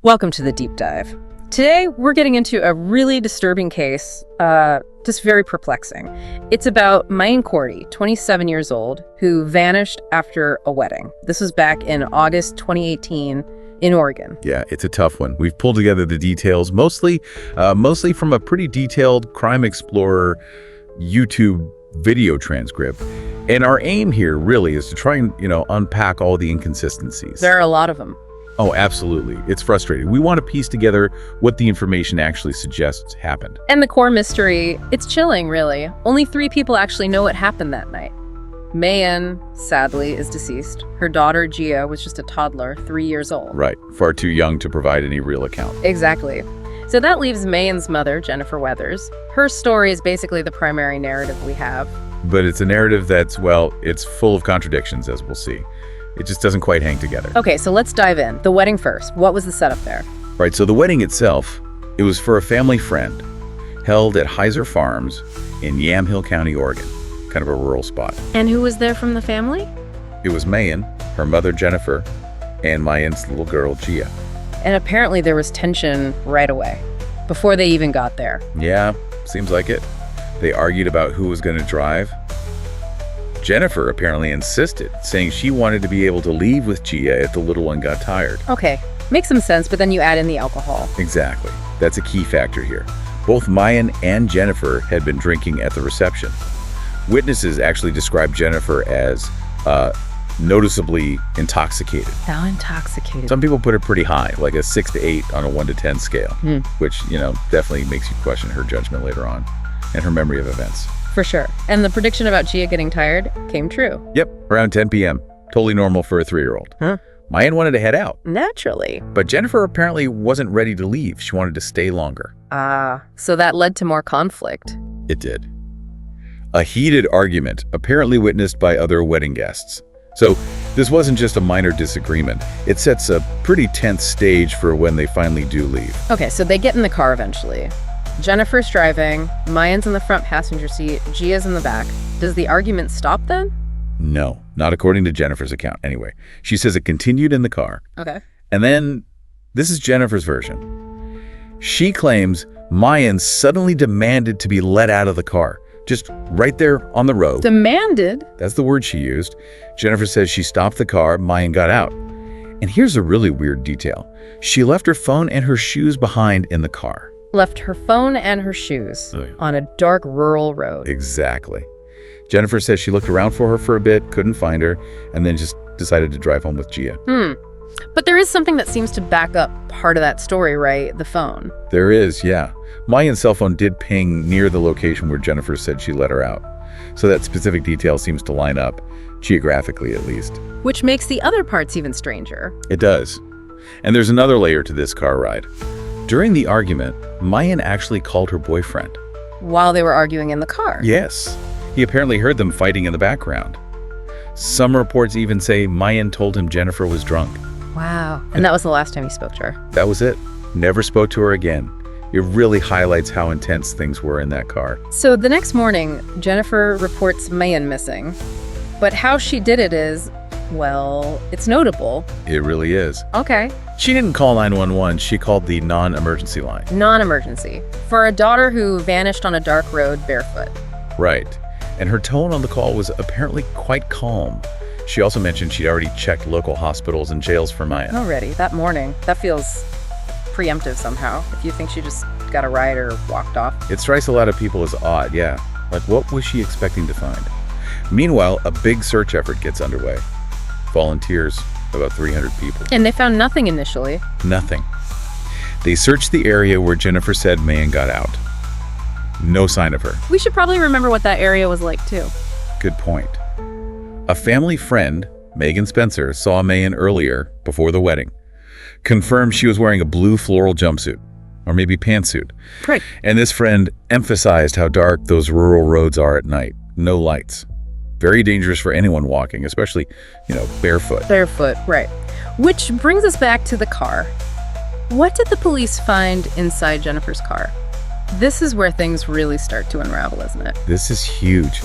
Welcome to the deep dive. Today, we're getting into a really disturbing case, just very perplexing. It's about Meighan Cordie, 27 years old, who vanished after a wedding. This was back in August 2018 in Oregon. Yeah, it's a tough one. We've pulled together the details, mostly from a pretty detailed Crime Explorer YouTube video transcript. And our aim here really is to try and, unpack all the inconsistencies. There are a lot of them. Oh, absolutely. It's frustrating. We want to piece together what the information actually suggests happened. And the core mystery, it's chilling, really. Only 3 people actually know what happened that night. Meighan, sadly, is deceased. Her daughter, Gia, was just a toddler, 3 years old. Right. Far too young to provide any real account. Exactly. So that leaves Meighan's mother, Jennifer Weathers. Her story is basically the primary narrative we have. But it's a narrative that's, it's full of contradictions, as we'll see. It just doesn't quite hang together. Okay, so let's dive in. The wedding first. What was the setup there? Right, so the wedding itself, it was for a family friend, held at Heiser Farms in Yamhill County, Oregon, kind of a rural spot. And who was there from the family? It was Meighan, her mother Jennifer, and Meighan's little girl Gia. And apparently there was tension right away, before they even got there. Yeah, seems like it. They argued about who was going to drive. Jennifer apparently insisted, saying she wanted to be able to leave with Gia if the little one got tired. Okay, makes some sense, but then you add in the alcohol. Exactly. That's a key factor here. Both Meighan and Jennifer had been drinking at the reception. Witnesses actually described Jennifer as noticeably intoxicated. How intoxicated? Some people put it pretty high, like a 6 to 8 on a 1 to 10 scale, which, definitely makes you question her judgment later on and her memory of events. For sure. And the prediction about Gia getting tired came true. Yep, around 10 p.m. Totally normal for a 3-year-old. Huh? Meighan wanted to head out. Naturally. But Jennifer apparently wasn't ready to leave. She wanted to stay longer. So that led to more conflict. It did. A heated argument, apparently witnessed by other wedding guests. So this wasn't just a minor disagreement. It sets a pretty tense stage for when they finally do leave. Okay, so they get in the car eventually. Jennifer's driving, Meighan's in the front passenger seat, Gia's in the back. Does the argument stop then? No, not according to Jennifer's account anyway. She says it continued in the car. Okay. And then, this is Jennifer's version. She claims Meighan suddenly demanded to be let out of the car, just right there on the road. Demanded? That's the word she used. Jennifer says she stopped the car, Meighan got out. And here's a really weird detail. She left her phone and her shoes behind in the car. Left her phone and her shoes on a dark rural road. Exactly. Jennifer says she looked around for her for a bit, couldn't find her, and then just decided to drive home with Gia. But there is something that seems to back up part of that story, right? The phone. There is, yeah. Meighan's cell phone did ping near the location where Jennifer said she let her out. So that specific detail seems to line up, geographically at least. Which makes the other parts even stranger. It does. And there's another layer to this car ride. During the argument, Meighan actually called her boyfriend. While they were arguing in the car? Yes. He apparently heard them fighting in the background. Some reports even say Meighan told him Jennifer was drunk. Wow. And that was the last time he spoke to her? That was it. Never spoke to her again. It really highlights how intense things were in that car. So the next morning, Jennifer reports Meighan missing. But how she did it is, it's notable. It really is. Okay. She didn't call 911, she called the non-emergency line. Non-emergency. For a daughter who vanished on a dark road barefoot. Right. And her tone on the call was apparently quite calm. She also mentioned she'd already checked local hospitals and jails for Meighan. Already, that morning. That feels preemptive somehow, if you think she just got a ride or walked off. It strikes a lot of people as odd, yeah. Like, what was she expecting to find? Meanwhile, a big search effort gets underway. Volunteers, about 300 people. And they found nothing initially. Nothing. They searched the area where Jennifer said Meighan got out. No sign of her. We should probably remember what that area was like, too. Good point. A family friend, Megan Spencer, saw Meighan earlier, before the wedding. Confirmed she was wearing a blue floral jumpsuit, or maybe pantsuit. Right. And this friend emphasized how dark those rural roads are at night. No lights. Very dangerous for anyone walking, especially, barefoot. Barefoot, right. Which brings us back to the car. What did the police find inside Jennifer's car? This is where things really start to unravel, isn't it? This is huge.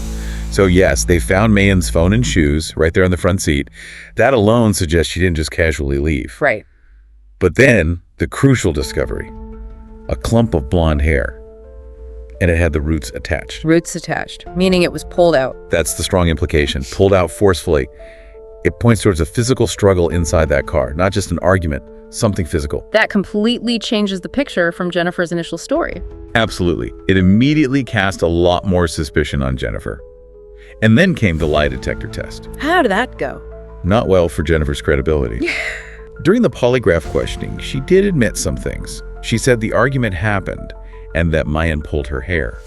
So yes, they found Meighan's phone and shoes right there on the front seat. That alone suggests she didn't just casually leave. Right. But then The crucial discovery, a clump of blonde hair, and it had the roots attached. Roots attached, meaning it was pulled out. That's the strong implication, pulled out forcefully. It points towards a physical struggle inside that car, not just an argument, something physical. That completely changes the picture from Jennifer's initial story. Absolutely. It immediately cast a lot more suspicion on Jennifer. And then came the lie detector test. How did that go? Not well for Jennifer's credibility. During the polygraph questioning, she did admit some things. She said the argument happened and that Meighan pulled her hair.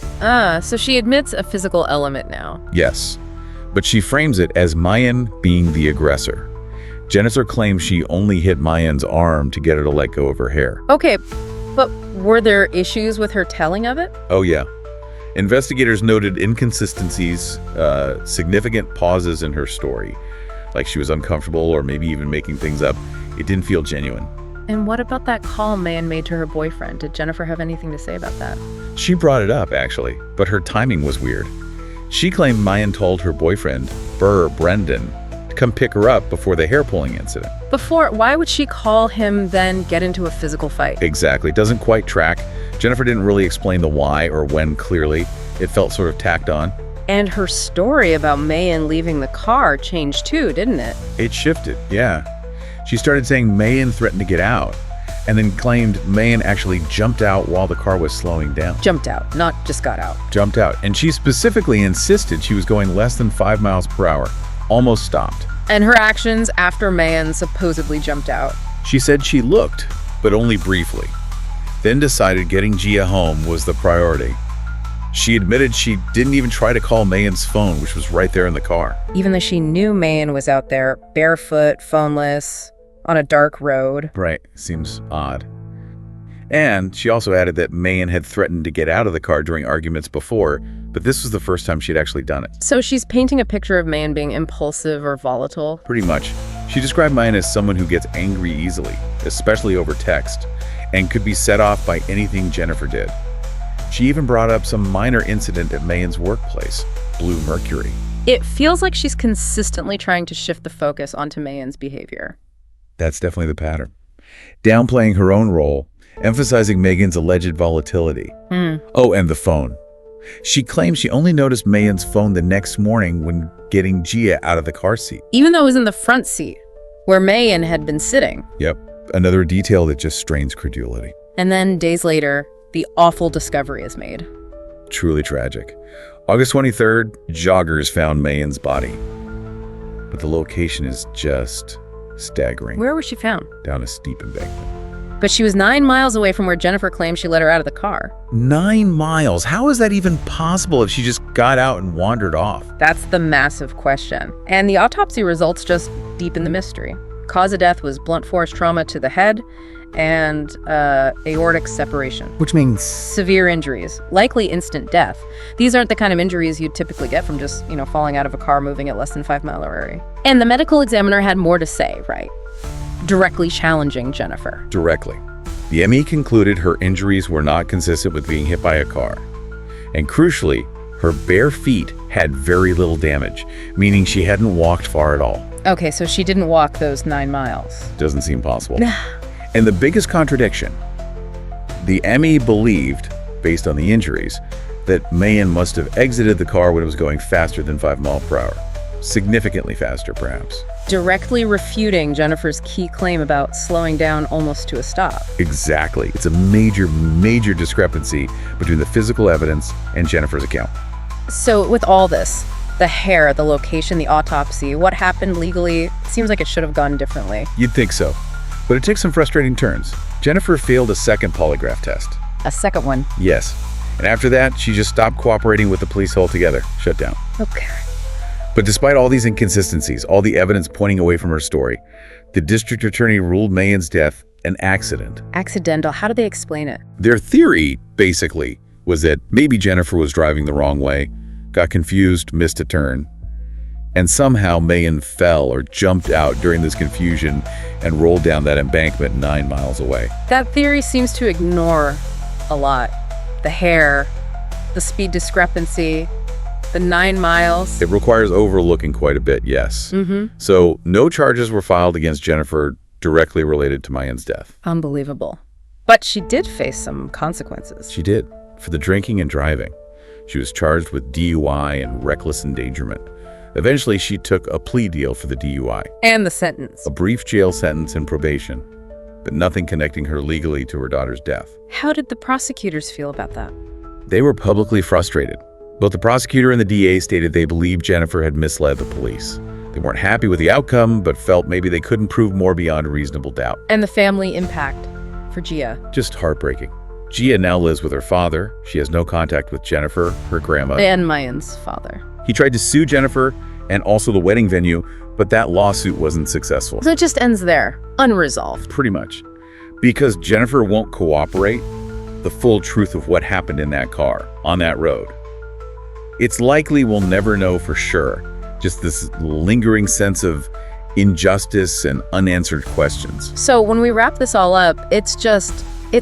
So she admits a physical element now. Yes, but she frames it as Meighan being the aggressor. Jennifer claims she only hit Meighan's arm to get her to let go of her hair. Okay, but were there issues with her telling of it? Oh yeah. Investigators noted inconsistencies, significant pauses in her story, like she was uncomfortable or maybe even making things up. It didn't feel genuine. And what about that call Meighan made to her boyfriend? Did Jennifer have anything to say about that? She brought it up, actually, but her timing was weird. She claimed Meighan told her boyfriend, Brendan, to come pick her up before the hair-pulling incident. Why would she call him then get into a physical fight? Exactly. Doesn't quite track. Jennifer didn't really explain the why or when clearly. It felt sort of tacked on. And her story about Meighan leaving the car changed too, didn't it? It shifted, yeah. She started saying Meighan threatened to get out, and then claimed Meighan actually jumped out while the car was slowing down. Jumped out, not just got out. Jumped out. And she specifically insisted she was going less than 5 miles per hour. Almost stopped. And her actions after Meighan supposedly jumped out? She said she looked, but only briefly. Then decided getting Gia home was the priority. She admitted she didn't even try to call Meighan's phone, which was right there in the car. Even though she knew Meighan was out there, barefoot, phoneless, on a dark road. Right. Seems odd. And she also added that Meighan had threatened to get out of the car during arguments before, but this was the first time she'd actually done it. So she's painting a picture of Meighan being impulsive or volatile? Pretty much. She described Meighan as someone who gets angry easily, especially over text, and could be set off by anything Jennifer did. She even brought up some minor incident at Meighan's workplace, Blue Mercury. It feels like she's consistently trying to shift the focus onto Meighan's behavior. That's definitely the pattern. Downplaying her own role, emphasizing Meighan's alleged volatility. Oh, and the phone. She claims she only noticed Meighan's phone the next morning when getting Gia out of the car seat. Even though it was in the front seat, where Meighan had been sitting. Yep, another detail that just strains credulity. And then days later, the awful discovery is made. Truly tragic. August 23rd, joggers found Meighan's body. But the location is just staggering. Where was she found? Down a steep embankment. But she was 9 miles away from where Jennifer claimed she let her out of the car. 9 miles? How is that even possible if she just got out and wandered off? That's the massive question. And the autopsy results just deepen the mystery. Cause of death was blunt force trauma to the head and aortic separation. Which means? Severe injuries, likely instant death. These aren't the kind of injuries you'd typically get from just, falling out of a car moving at less than 5 miles per hour. And the medical examiner had more to say, right? Directly challenging Jennifer. Directly. The ME concluded her injuries were not consistent with being hit by a car. And crucially, her bare feet had very little damage, meaning she hadn't walked far at all. Okay, so she didn't walk those 9 miles. Doesn't seem possible. And the biggest contradiction, the ME believed, based on the injuries, that Meighan must have exited the car when it was going faster than 5 miles per hour. Significantly faster, perhaps. Directly refuting Jennifer's key claim about slowing down almost to a stop. Exactly. It's a major, major discrepancy between the physical evidence and Jennifer's account. So with all this, the hair, the location, the autopsy, what happened legally, seems like it should have gone differently. You'd think so. But it took some frustrating turns. Jennifer failed a second polygraph test. A second one? Yes. And after that, she just stopped cooperating with the police altogether. Shut down. Okay. But despite all these inconsistencies, all the evidence pointing away from her story, the district attorney ruled Meighan's death an accident. Accidental? How do they explain it? Their theory, basically, was that maybe Jennifer was driving the wrong way, got confused, missed a turn, and somehow Meighan fell or jumped out during this confusion and rolled down that embankment 9 miles away. That theory seems to ignore a lot. The hair, the speed discrepancy, the 9 miles. It requires overlooking quite a bit, yes. So no charges were filed against Jennifer directly related to Meighan's death. Unbelievable. But she did face some consequences. She did, for the drinking and driving. She was charged with DUI and reckless endangerment. Eventually, she took a plea deal for the DUI. And the sentence. A brief jail sentence and probation, but nothing connecting her legally to her daughter's death. How did the prosecutors feel about that? They were publicly frustrated. Both the prosecutor and the DA stated they believed Jennifer had misled the police. They weren't happy with the outcome, but felt maybe they couldn't prove more beyond a reasonable doubt. And the family impact for Gia? Just heartbreaking. Gia now lives with her father. She has no contact with Jennifer, her grandma. And Meighan's father. He tried to sue Jennifer and also the wedding venue, but that lawsuit wasn't successful. So it just ends there, unresolved. Pretty much. Because Jennifer won't cooperate the full truth of what happened in that car, on that road. It's likely we'll never know for sure. Just this lingering sense of injustice and unanswered questions. So when we wrap this all up, it's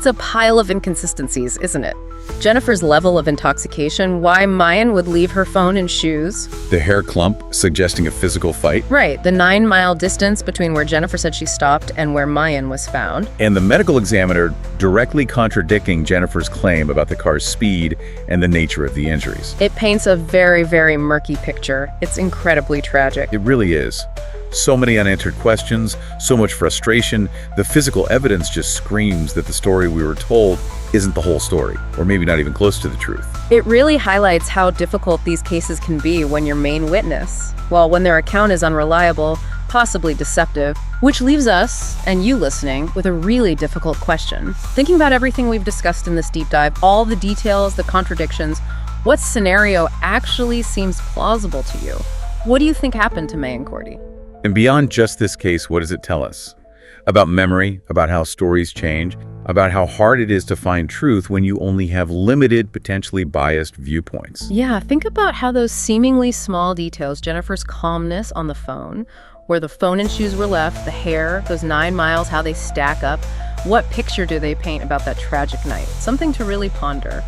a pile of inconsistencies, isn't it? Jennifer's level of intoxication, why Meighan would leave her phone and shoes. The hair clump suggesting a physical fight. Right, the 9-mile distance between where Jennifer said she stopped and where Meighan was found. And the medical examiner directly contradicting Jennifer's claim about the car's speed and the nature of the injuries. It paints a very, very murky picture. It's incredibly tragic. It really is. So many unanswered questions, so much frustration. The physical evidence just screams that the story we were told isn't the whole story, or maybe not even close to the truth. It really highlights how difficult these cases can be when your main witness, when their account is unreliable, possibly deceptive, which leaves us, and you listening, with a really difficult question. Thinking about everything we've discussed in this deep dive, all the details, the contradictions, what scenario actually seems plausible to you? What do you think happened to Meighan Cordie? And beyond just this case, what does it tell us? About memory, about how stories change, about how hard it is to find truth when you only have limited, potentially biased viewpoints. Yeah, think about how those seemingly small details, Jennifer's calmness on the phone, where the phone and shoes were left, the hair, those 9 miles, how they stack up. What picture do they paint about that tragic night? Something to really ponder.